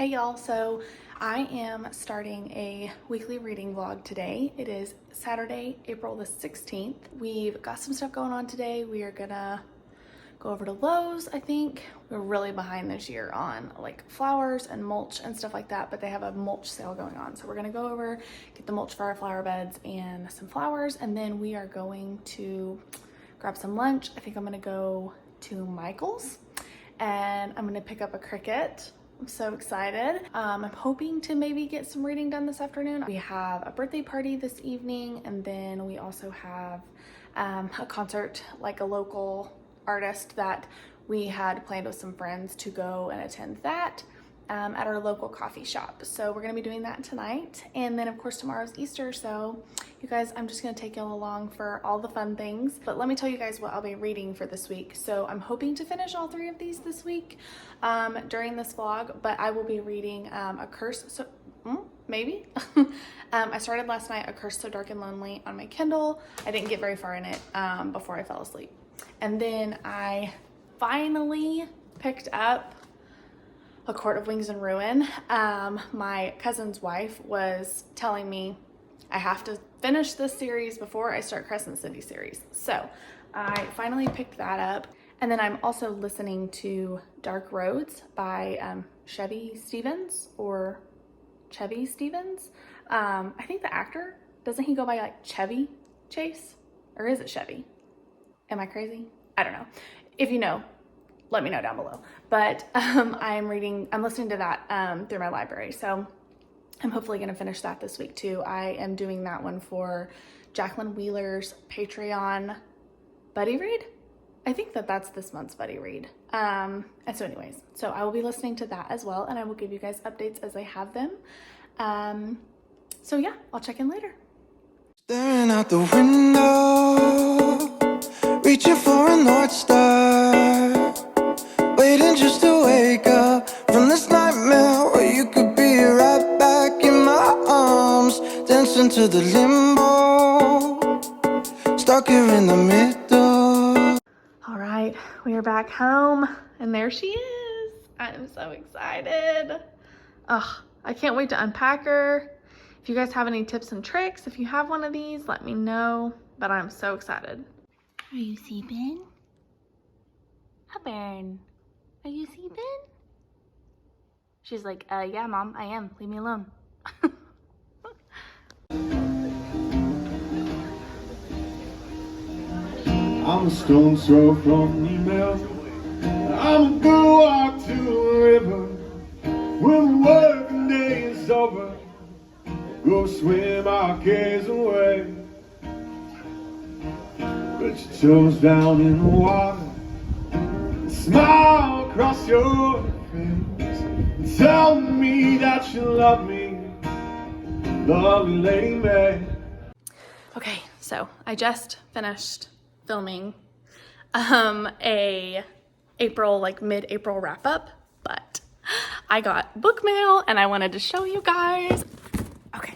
Hey y'all, so I am starting a weekly reading vlog today. It is Saturday, April the 16th. We've got some stuff going on today. We are gonna go over to Lowe's, I think. We're really behind this year on like flowers and mulch and stuff like that, but they have a mulch sale going on. So we're gonna go over, get the mulch for our flower beds and some flowers, and then we are going to grab some lunch. I think I'm gonna go to Michael's and I'm gonna pick up a Cricut. I'm so excited. I'm hoping to maybe get some reading done this afternoon. We have a birthday party this evening, and then we also have a concert, like a local artist that we had planned with some friends to go and attend that at our local coffee shop. So we're gonna be doing that tonight. And then of course tomorrow's Easter. So you guys, I'm just gonna take you along for all the fun things. But let me tell you guys what I'll be reading for this week. So I'm hoping to finish all 3 of these this week during this vlog, but I will be reading A Curse, so maybe. I started last night, A Curse So Dark and Lonely on my Kindle. I didn't get very far in it before I fell asleep. And then I finally picked up A Court of Wings and Ruin. My cousin's wife was telling me I have to finish this series before I start Crescent City series. So I finally picked that up. And then I'm also listening to Dark Roads by Chevy Stevens. I think the actor, doesn't he go by like Chevy Chase? Or is it Chevy? Am I crazy? I don't know. If you know, let me know down below. But I'm listening to that through my library. So I'm hopefully gonna finish that this week too. I am doing that one for Jacqueline Wheeler's Patreon buddy read. I think that's this month's buddy read. And so anyways, so I will be listening to that as well, and I will give you guys updates as I have them. So yeah, I'll check in later. Staring out the window, reaching for a North Star, waiting just to wake up from this nightmare where you could be right back in my arms, dancing to the limbo, stuck here in the middle. All right, we are back home, and there she is. I'm so excited. Ugh, I can't wait to unpack her. If you guys have any tips and tricks, if you have one of these, let me know, but I'm so excited. Are you sleeping? Hubbard, are you sleeping? She's like, yeah, Mom, I am. Leave me alone. I'm a stone's throw from the mill. I'm a good walk to the river. When the working day is over, go swim our cares away. Put your toes down in the water, smile across your face, and tell me that you love me, lovely lady May. Okay, so I just finished filming a April, like mid-April wrap up, but I got book mail and I wanted to show you guys. Okay,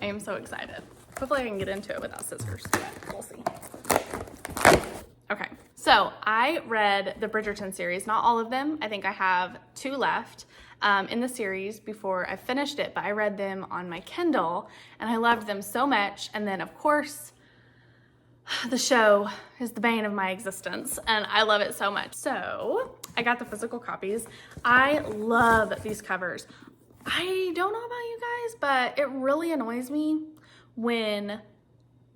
I am so excited. Hopefully I can get into it without scissors. We'll see. Okay, so I read the Bridgerton series, not all of them. I think I have 2 left in the series before I finished it, but I read them on my Kindle and I loved them so much. And then of course, the show is the bane of my existence and I love it so much. So I got the physical copies. I love these covers. I don't know about you guys, but it really annoys me when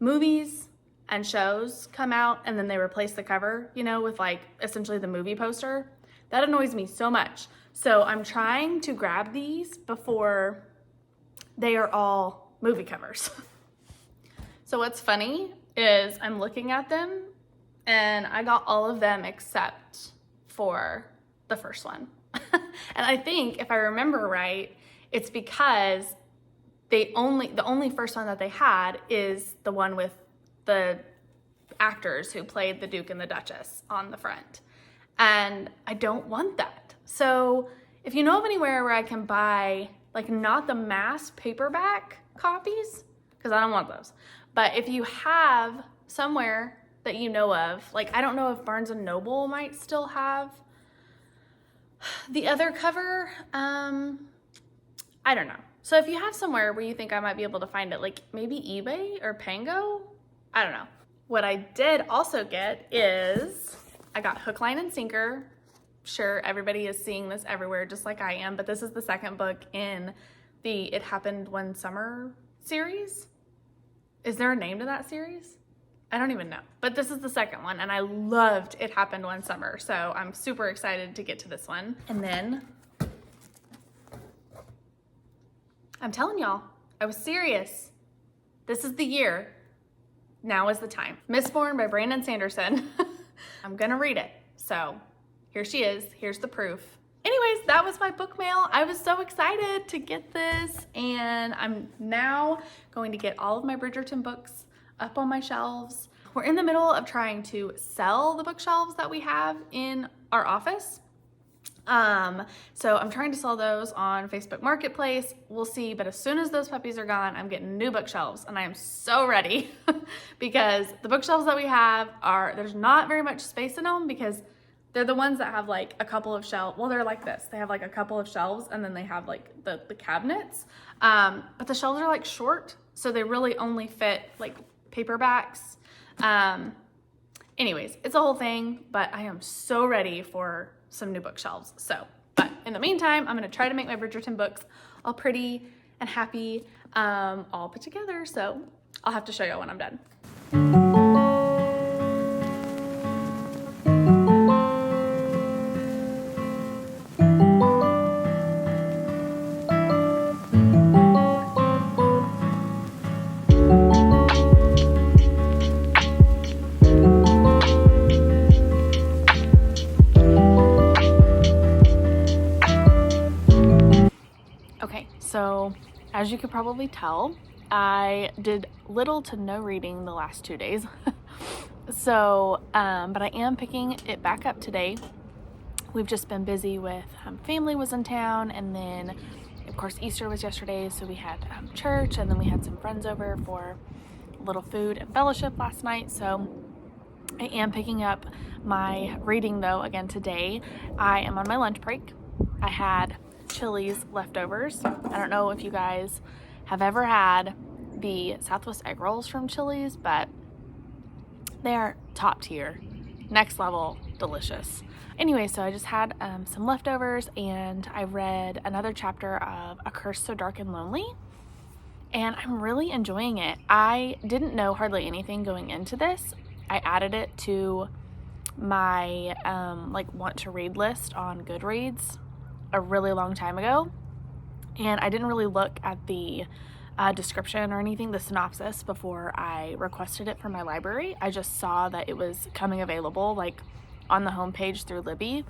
movies and shows come out and then they replace the cover, you know, with like essentially the movie poster. That annoys me so much. So I'm trying to grab these before they are all movie covers. So what's funny is I'm looking at them and I got all of them except for the first one. And I think if I remember right, it's because the only first one that they had is the one with the actors who played the Duke and the Duchess on the front. And I don't want that. So if you know of anywhere where I can buy like not the mass paperback copies, because I don't want those, but if you have somewhere that you know of, like I don't know if Barnes & Noble might still have The other cover, I don't know. So if you have somewhere where you think I might be able to find it, like maybe eBay or Pango, I don't know. What I did also get is I got Hook, Line, and Sinker. Sure, everybody is seeing this everywhere just like I am, but this is the second book in the It Happened One Summer series. Is there a name to that series? I don't even know, but this is the second one, and I loved It Happened One Summer, so I'm super excited to get to this one. And then, I'm telling y'all, I was serious. This is the year. Now is the time. Mistborn by Brandon Sanderson. I'm gonna read it, so here she is. Here's the proof. Anyways, that was my book mail. I was so excited to get this, and I'm now going to get all of my Bridgerton books up on my shelves. We're in the middle of trying to sell the bookshelves that we have in our office. So I'm trying to sell those on Facebook Marketplace. We'll see, but as soon as those puppies are gone, I'm getting new bookshelves, and I am so ready because the bookshelves that we have there's not very much space in them because they're the ones that have like a couple of shelves. Well, they're like this. They have like a couple of shelves, and then they have like the cabinets. But the shelves are like short, so they really only fit like paperbacks. Anyways, it's a whole thing, but I am so ready for some new bookshelves. So, but in the meantime, I'm gonna try to make my Bridgerton books all pretty and happy, all put together. So I'll have to show you when I'm done. So as you could probably tell, I did little to no reading the last 2 days. So, but I am picking it back up today. We've just been busy with family was in town, and then of course Easter was yesterday, so we had church, and then we had some friends over for a little food and fellowship last night. So I am picking up my reading though again today. I am on my lunch break. I had Chili's leftovers. I don't know if you guys have ever had the Southwest egg rolls from Chili's, but they are top tier, next level delicious. Anyway, so I just had some leftovers, and I read another chapter of A Curse So Dark and Lonely, and I'm really enjoying it. I didn't know hardly anything going into this. I added it to my like want to read list on Goodreads a really long time ago, and I didn't really look at the description or anything, the synopsis, before I requested it from my library. I just saw that it was coming available like on the homepage through Libby,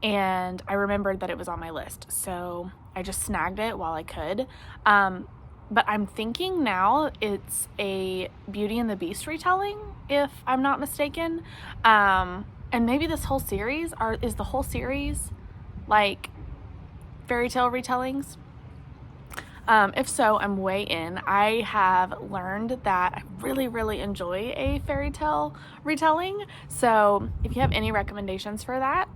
and I remembered that it was on my list, so I just snagged it while I could. But I'm thinking now it's a Beauty and the Beast retelling, if I'm not mistaken, and maybe this whole series is the whole series like fairy tale retellings. If so, I'm way in. I have learned that I really enjoy a fairy tale retelling, so if you have any recommendations for that,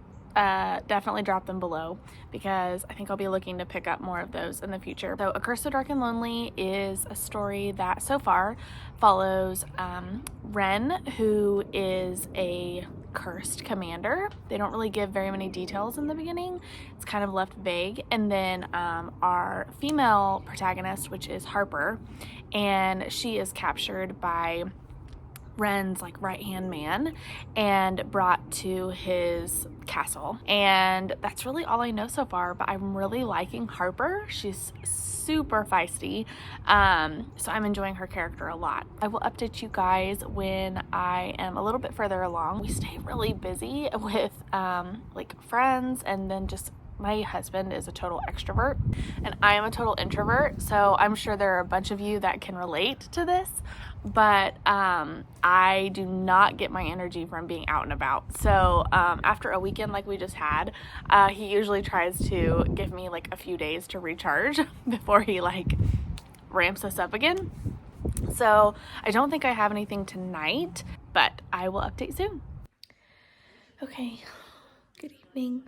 definitely drop them below, because I think I'll be looking to pick up more of those in the future. So A Curse So Dark and Lonely is a story that so far follows Ren, who is a cursed commander. They don't really give very many details in the beginning. It's kind of left vague. And then our female protagonist, which is Harper, and she is captured by Ren's like right-hand man and brought to his castle, and that's really all I know so far, but I'm really liking Harper. She's super feisty, so I'm enjoying her character a lot. I will update you guys when I am a little bit further along. We stay really busy with like friends, and then just my husband is a total extrovert and I am a total introvert, so I'm sure there are a bunch of you that can relate to this, but I do not get my energy from being out and about. So after a weekend like we just had, he usually tries to give me like a few days to recharge before he like ramps us up again. So I don't think I have anything tonight, but I will update soon. Okay, good evening.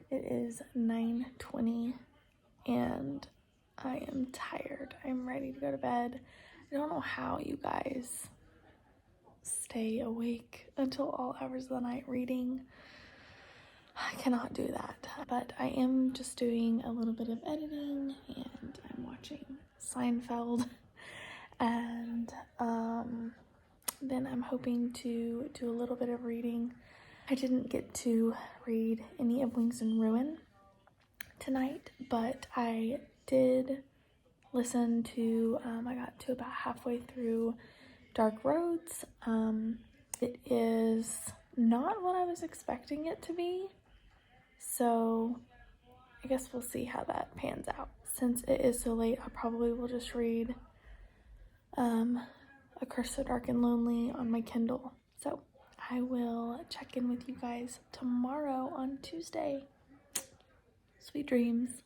It is 9:20 and I am tired. I'm ready to go to bed. I don't know how you guys stay awake until all hours of the night reading. I cannot do that, but I am just doing a little bit of editing and I'm watching Seinfeld, and then I'm hoping to do a little bit of reading. I didn't get to read any of Wings and Ruin tonight, but I did listen to, I got to about halfway through Dark Roads. It is not what I was expecting it to be, so I guess we'll see how that pans out. Since it is so late, I probably will just read A Curse So Dark and Lonely on my Kindle. So I will check in with you guys tomorrow on Tuesday. Sweet dreams.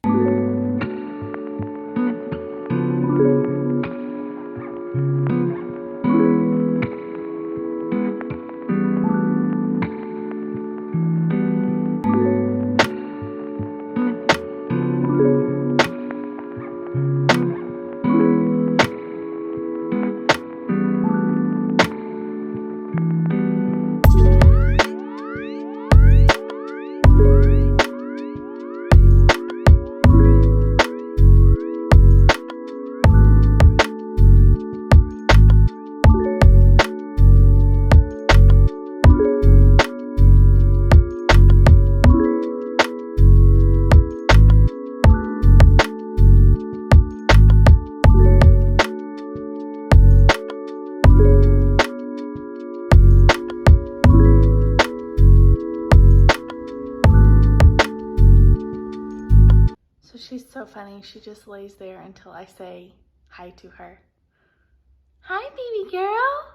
She's so funny. She just lays there until I say hi to her. Hi, baby girl.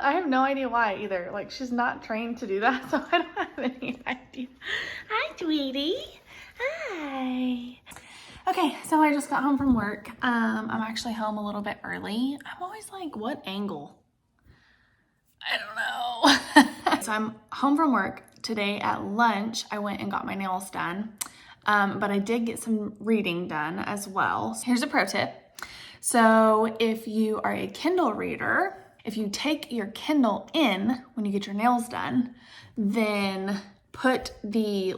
I have no idea why either. Like, she's not trained to do that, so I don't have any idea. Hi, sweetie. Hi. Okay, so I just got home from work. I'm actually home a little bit early. I'm always like, what angle? I don't know. So I'm home from work. Today at lunch, I went and got my nails done, but I did get some reading done as well. Here's a pro tip. So if you are a Kindle reader, if you take your Kindle in when you get your nails done, then put the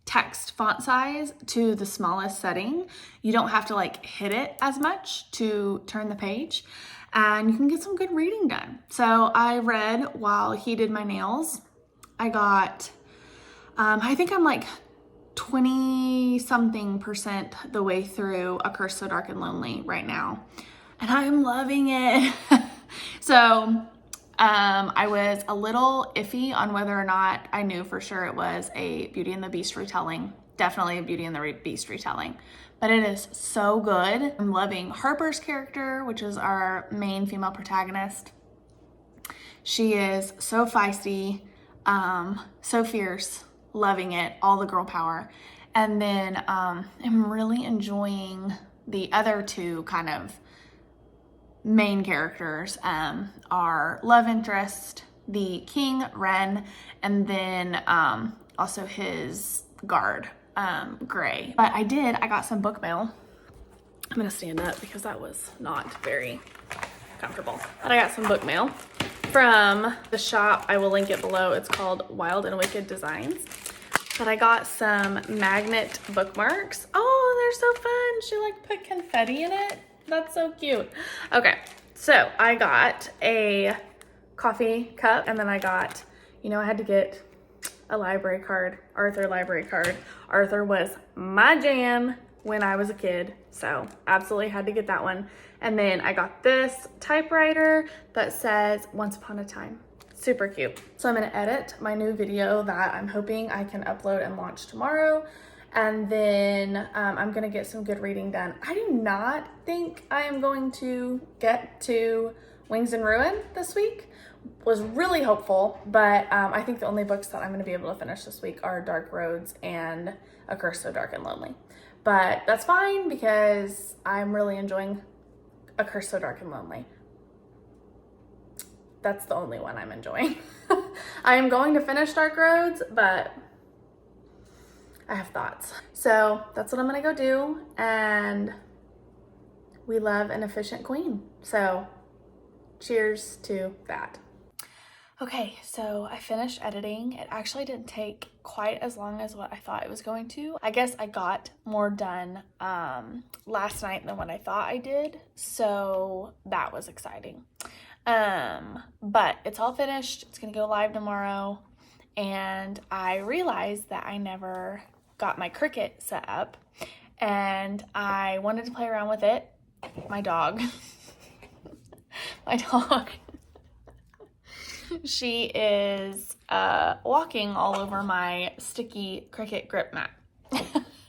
text font size to the smallest setting. You don't have to hit it as much to turn the page, and you can get some good reading done. So I read while he did my nails. I got, I think I'm 20-something% the way through A Curse So Dark and Lonely right now. And I'm loving it. So I was a little iffy on whether or not I knew for sure it was a Beauty and the Beast retelling. Definitely a Beauty and the Beast retelling. But it is so good. I'm loving Harper's character, which is our main female protagonist. She is so feisty. So fierce, loving it, all the girl power. And then I'm really enjoying the other two kind of main characters, our love interest, the king, Ren, and then also his guard, Gray. But I got some book mail. I'm gonna stand up because that was not very comfortable. But I got some book mail from the shop. I will link it below. It's called Wild and Wicked Designs. But I got some magnet bookmarks. Oh, they're so fun. She put confetti in it. That's so cute. Okay, so I got a coffee cup, and then I got, I had to get a library card, Arthur library card. Arthur was my jam when I was a kid, so absolutely had to get that one. And then I got this typewriter that says Once Upon a Time. Super cute. So I'm gonna edit my new video that I'm hoping I can upload and launch tomorrow. And then I'm gonna get some good reading done. I do not think I am going to get to Wings and Ruin this week. Was really hopeful, but I think the only books that I'm gonna be able to finish this week are Dark Roads and A Curse So Dark and Lonely. But that's fine because I'm really enjoying A Curse So Dark and Lonely. That's the only one I'm enjoying. I am going to finish Dark Roads, but I have thoughts. So that's what I'm gonna go do, and we love an efficient queen. So cheers to that. Okay, so I finished editing. It actually didn't take quite as long as what I thought it was going to. I guess I got more done last night than what I thought I did, so that was exciting. But it's all finished. It's gonna go live tomorrow, and I realized that I never got my Cricut set up, and I wanted to play around with it. My dog, she is walking all over my sticky Cricut grip mat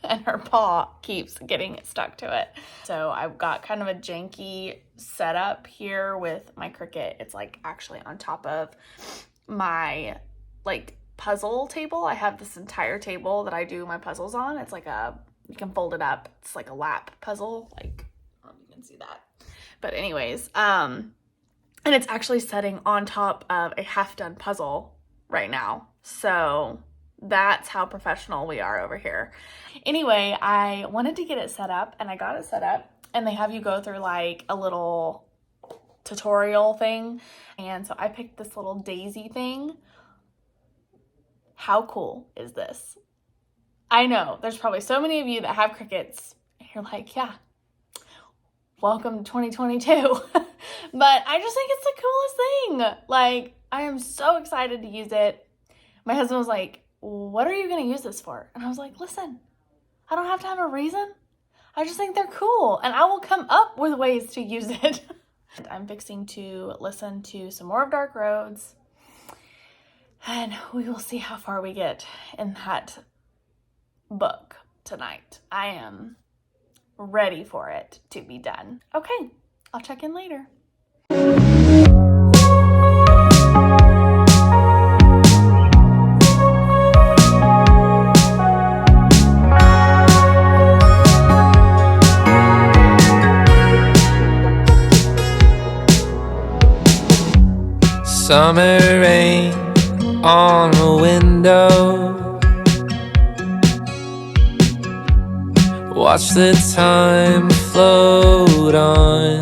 and her paw keeps getting stuck to it. So I've got kind of a janky setup here with my Cricut. It's like actually on top of my like puzzle table. I have this entire table that I do my puzzles on. It's like you can fold it up. It's like a lap puzzle. Like, I don't know if you can see that. But anyways, and it's actually sitting on top of a half-done puzzle right now. So that's how professional we are over here. Anyway, I wanted to get it set up, and I got it set up, and they have you go through like a little tutorial thing. And so I picked this little daisy thing. How cool is this? I know there's probably so many of you that have Cricuts, and you're like, yeah, welcome to 2022. But I just think it's the coolest thing. Like, I am so excited to use it. My husband was like, what are you going to use this for? And I was like, listen, I don't have to have a reason. I just think they're cool, and I will come up with ways to use it. I'm fixing to listen to some more of Dark Roads, and we will see how far we get in that book tonight. I am ready for it to be done. Okay, I'll check in later. Summer rain on the window. Watch the time float on.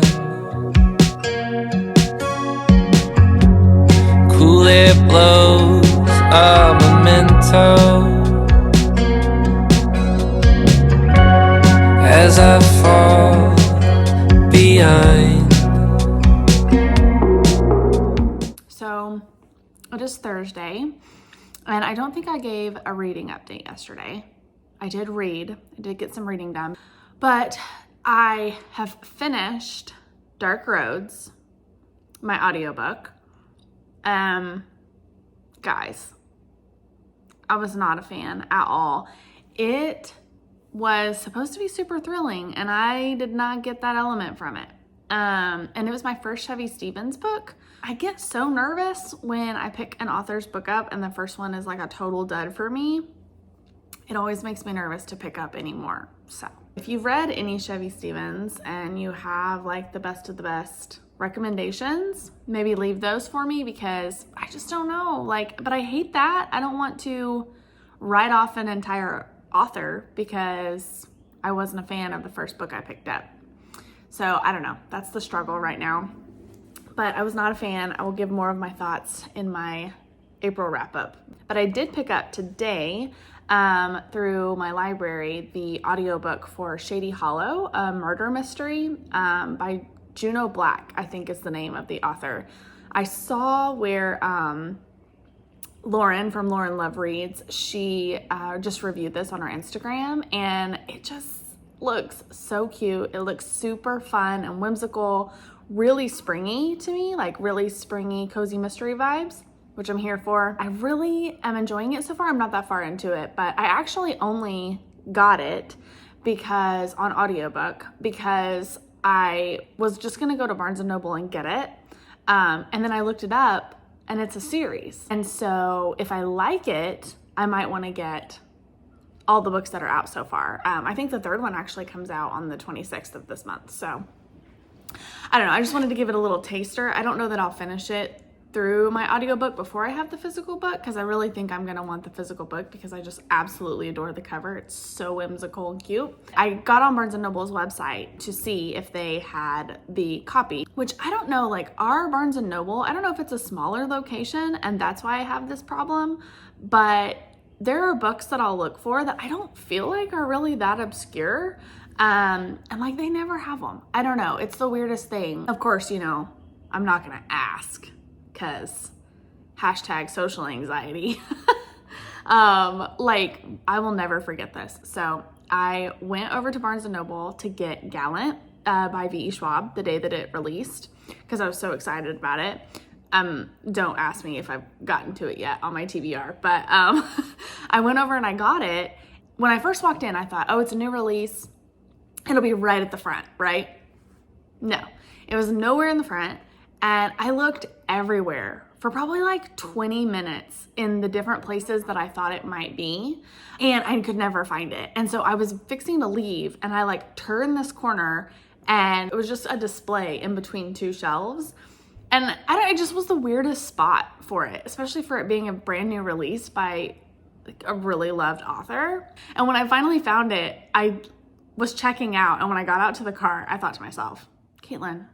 Cool air blows a memento as I fall behind. So it is Thursday, and I don't think I gave a reading update yesterday. I did read, I did get some reading done, but I have finished Dark Roads, my audiobook. Guys, I was not a fan at all. It was supposed to be super thrilling, and I did not get that element from it. And it was my first Chevy Stevens book. I get so nervous when I pick an author's book up and the first one is like a total dud for me. It always makes me nervous to pick up anymore. So if you've read any Chevy Stevens and you have like the best of the best recommendations, maybe leave those for me, because I just don't know. Like, but I hate that. I don't want to write off an entire author because I wasn't a fan of the first book I picked up. So I don't know. That's the struggle right now. But I was not a fan. I will give more of my thoughts in my April wrap up. But I did pick up today through my library the audiobook for Shady Hollow, a murder mystery by Juno Black, I think is the name of the author. I saw where Lauren from Lauren Love Reads, she just reviewed this on her Instagram, and it just looks so cute. It looks super fun and whimsical, really springy to me, like really springy, cozy mystery vibes, which I'm here for. I really am enjoying it so far. I'm not that far into it, but I actually only got it because on audiobook, because I was just gonna go to Barnes & Noble and get it. And then I looked it up, and it's a series. And so if I like it, I might wanna get all the books that are out so far. I think the third one actually comes out on the 26th of this month. So I don't know, I just wanted to give it a little taster. I don't know that I'll finish it through my audiobook before I have the physical book, because I really think I'm gonna want the physical book because I just absolutely adore the cover. It's so whimsical and cute. I got on Barnes & Noble's website to see if they had the copy, which I don't know, like our Barnes & Noble, I don't know if it's a smaller location and that's why I have this problem, but there are books that I'll look for that I don't feel like are really that obscure. And like they never have them. I don't know. It's the weirdest thing. Of course, you know, I'm not gonna ask because #social anxiety. Like I will never forget this. So I went over to Barnes & Noble to get Gallant by V.E. Schwab the day that it released because I was so excited about it. Don't ask me if I've gotten to it yet on my TBR, but I went over and I got it. When I first walked in, I thought, oh, it's a new release. It'll be right at the front, right? No, it was nowhere in the front. And I looked everywhere for probably like 20 minutes in the different places that I thought it might be. And I could never find it. And so I was fixing to leave and I like turned this corner and it was just a display in between two shelves. And it just was the weirdest spot for it, especially for it being a brand new release by like a really loved author. And when I finally found it, I was checking out. And when I got out to the car, I thought to myself, Kaitlin,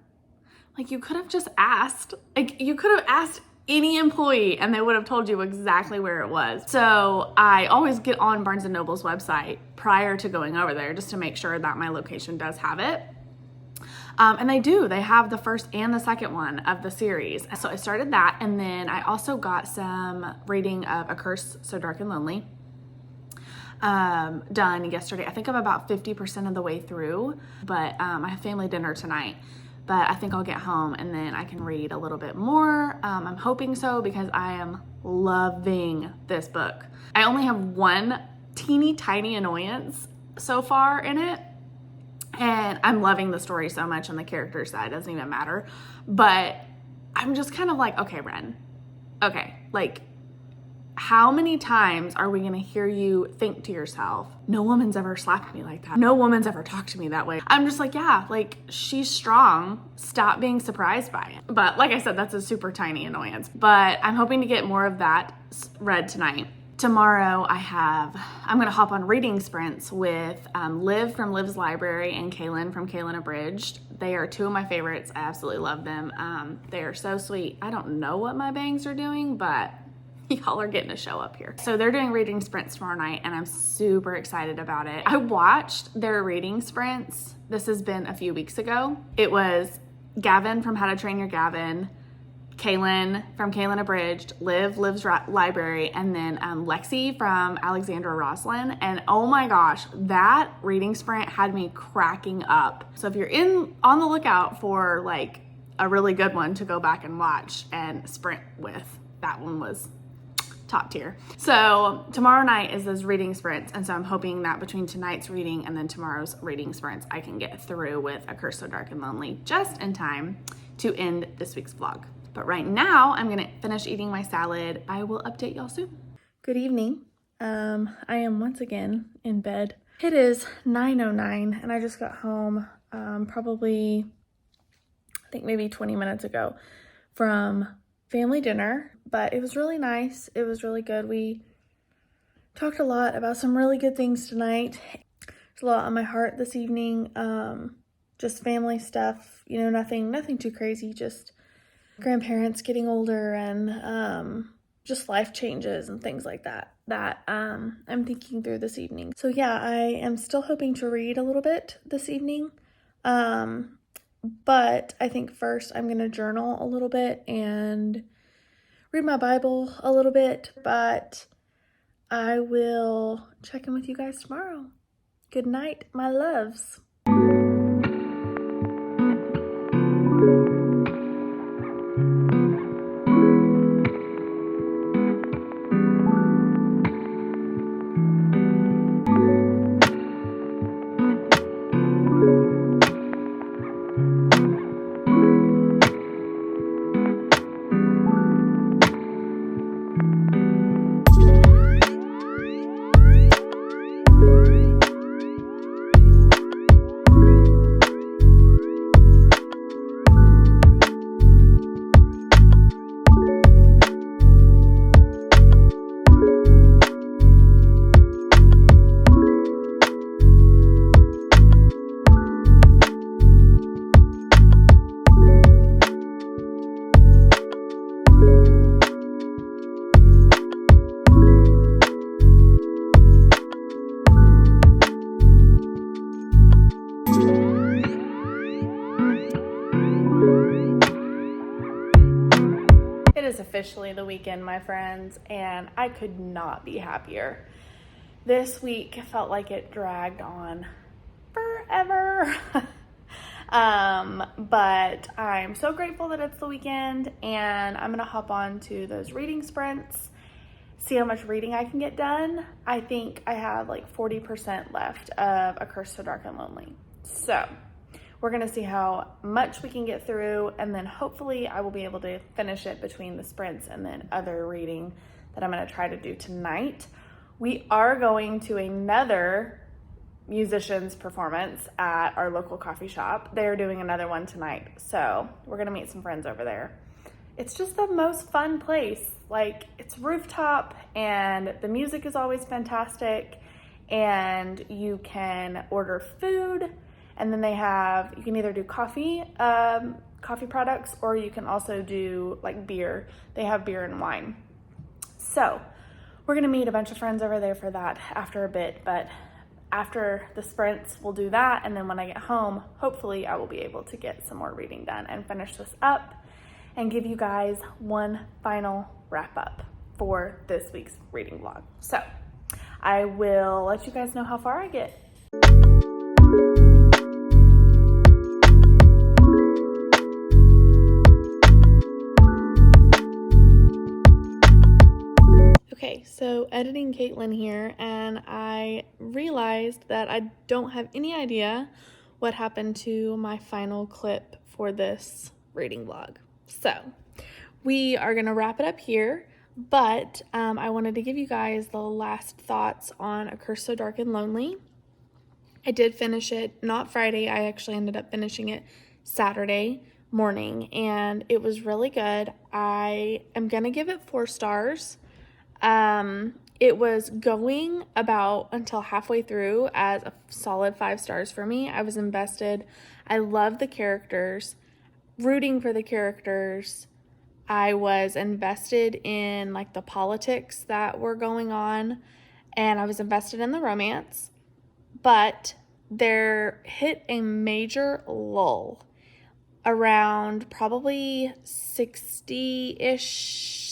like you could have just asked, like you could have asked any employee and they would have told you exactly where it was. So I always get on Barnes & Noble's website prior to going over there just to make sure that my location does have it. And they do. They have the first and the second one of the series. So I started that, and then I also got some reading of A Curse So Dark and Lonely done yesterday. I think I'm about 50% of the way through, but I have family dinner tonight. But I think I'll get home and then I can read a little bit more. I'm hoping so because I am loving this book. I only have one teeny tiny annoyance so far in it. And I'm loving the story so much and the characters that it doesn't even matter. But I'm just kind of like, okay, Ren, okay, like how many times are we gonna hear you think to yourself, no woman's ever slapped me like that. No woman's ever talked to me that way. I'm just like, yeah, like she's strong. Stop being surprised by it. But like I said, that's a super tiny annoyance. But I'm hoping to get more of that read tonight. Tomorrow I'm gonna hop on reading sprints with Liv from Liv's Library and Kaitlin from Kaitlin Abridged. They are two of my favorites. I absolutely love them. They are so sweet. I don't know what my bangs are doing, but y'all are getting to show up here. So they're doing reading sprints tomorrow night and I'm super excited about it. I watched their reading sprints. This has been a few weeks ago. It was Gavin from How to Train Your Gavin, Kaitlin from Kaitlin Abridged, Liv's Library, and then Lexi from Alexandra Roslin. And oh my gosh, that reading sprint had me cracking up. So if you're on the lookout for like a really good one to go back and watch and sprint with, that one was top tier. So tomorrow night is those reading sprints. And so I'm hoping that between tonight's reading and then tomorrow's reading sprints, I can get through with A Curse So Dark and Lonely just in time to end this week's vlog. But right now, I'm gonna finish eating my salad. I will update y'all soon. Good evening. I am once again in bed. It is 9:09 and I just got home probably, I think maybe 20 minutes ago from family dinner, but it was really nice. It was really good. We talked a lot about some really good things tonight. There's a lot on my heart this evening. Just family stuff, you know, nothing too crazy, just grandparents getting older and just life changes and things like that I'm thinking through this evening. So yeah, I am still hoping to read a little bit this evening, but I think first I'm gonna journal a little bit and read my Bible a little bit, but I will check in with you guys tomorrow. Good night, my loves. is officially the weekend, my friends, and I could not be happier. This week felt like it dragged on forever. But I'm so grateful that it's the weekend, and I'm gonna hop on to those reading sprints, see how much reading I can get done. I think I have like 40% left of A Curse So Dark and Lonely. So we're gonna see how much we can get through, and then hopefully I will be able to finish it between the sprints and then other reading that I'm gonna try to do tonight. We are going to another musician's performance at our local coffee shop. They're doing another one tonight, so we're gonna meet some friends over there. It's just the most fun place. Like, it's rooftop and the music is always fantastic, and you can order food, and then you can either do coffee products, or you can also do like beer. They have beer and wine. So we're gonna meet a bunch of friends over there for that after a bit, but after the sprints, we'll do that, and then when I get home, hopefully I will be able to get some more reading done and finish this up and give you guys one final wrap up for this week's reading vlog. So I will let you guys know how far I get. Okay, so editing Kaitlin here, and I realized that I don't have any idea what happened to my final clip for this reading vlog. So we are gonna wrap it up here, but I wanted to give you guys the last thoughts on A Curse So Dark and Lonely. I did finish it, not Friday, I actually ended up finishing it Saturday morning, and it was really good. I am gonna give it 4 stars. It was going about until halfway through as a solid 5 stars for me. I was invested. I love the characters, rooting for the characters. I was invested in like the politics that were going on, and I was invested in the romance, but there hit a major lull around probably 60-ish,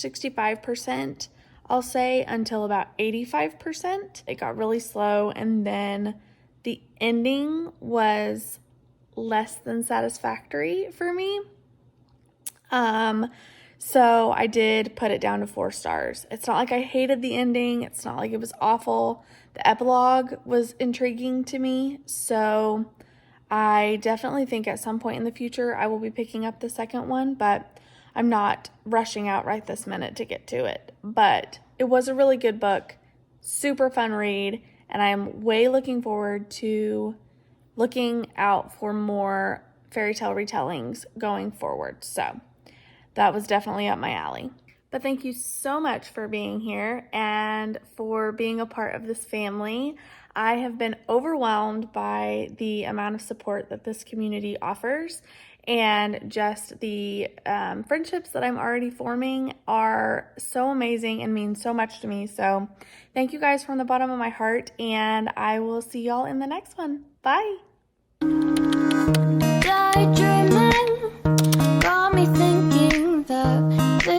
65%. I'll say, until about 85%. It got really slow, and then the ending was less than satisfactory for me. So I did put it down to 4 stars. It's not like I hated the ending. It's not like it was awful. The epilogue was intriguing to me, so I definitely think at some point in the future I will be picking up the second one, but I'm not rushing out right this minute to get to it. But it was a really good book, super fun read, and I'm way looking forward to looking out for more fairy tale retellings going forward. So that was definitely up my alley. But thank you so much for being here and for being a part of this family. I have been overwhelmed by the amount of support that this community offers, and just the friendships that I'm already forming are so amazing and mean so much to me. So thank you guys from the bottom of my heart, and I will see y'all in the next one. Bye.